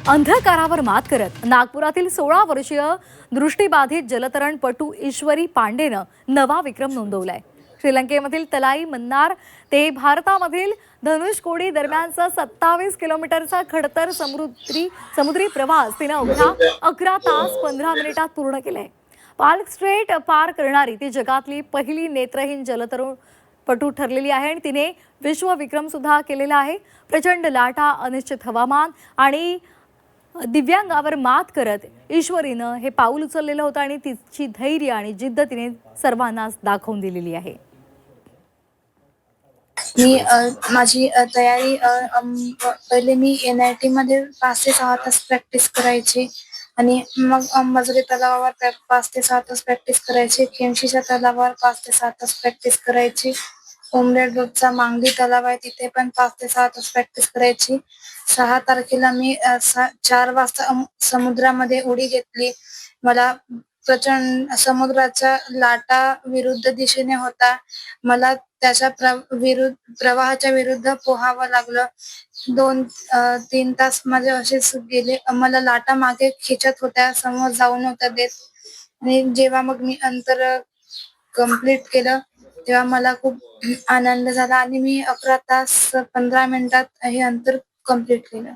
अंधकारावर मात करत नागपुरातील 16 वर्षीय दृष्टीबाधित जलतरणपटू ईश्वरी पांडेनं नवा विक्रम नोंदवलाय। श्रीलंकेमधील तलाई मन्नार ते भारतामधील धनुषकोडी दरम्यानचा 27 किलोमीटरचा खडतर समुद्री प्रवास तिनं अवघ्या 11 तास 15 मिनिटात पूर्ण केलाय। पार्क स्ट्रेट पार करणारी ती जगातली पहिली नेत्रहीन जलतरणपटू ठरलेली आहे आणि तिने विश्व विक्रम सुद्धा केलेला आहे। प्रचंड लाटा, अनिश्चित हवामान आणि दिव्यांगावर मात करत ईश्वरीनं हे पाऊल उचललेलं होतं आणि तिची धैर्य आणि जिद्द तिने सर्वांना दाखवून दिलेली आहे। मी माझी तयारी पहिले मी NIT मध्ये 5 ते 6 तास प्रॅक्टिस करायची आणि मग मजरे तलावावर 5 ते 6 तास प्रॅक्टिस करायची। खिमशीच्या तलावावर 5 ते 6 तास प्रॅक्टिस करायची। उमरेड रोडचा मांगडी तलाव आहे तिथे पण 5 ते 6 तास प्रॅक्टिस करायची। 6 तारखेला मी 4 वाजता समुद्रामध्ये उडी घेतली। मला प्रचंड समुद्राच्या लाटा विरुद्ध दिशेने होता। मला त्याच्या प्रवाहाच्या विरुद्ध पोहावं लागलं। 2-3 तास माझे असेच गेले। मला लाटा मागे खेचत होत्या, समोर जाऊ नव्हत्या देत आणि जेव्हा मग मी अंतर कंप्लीट केलं तेव्हा मला खूप आनंद झाला आणि मी 11 तास 15 मिनिटात हे अंतर कंप्लीट केलं।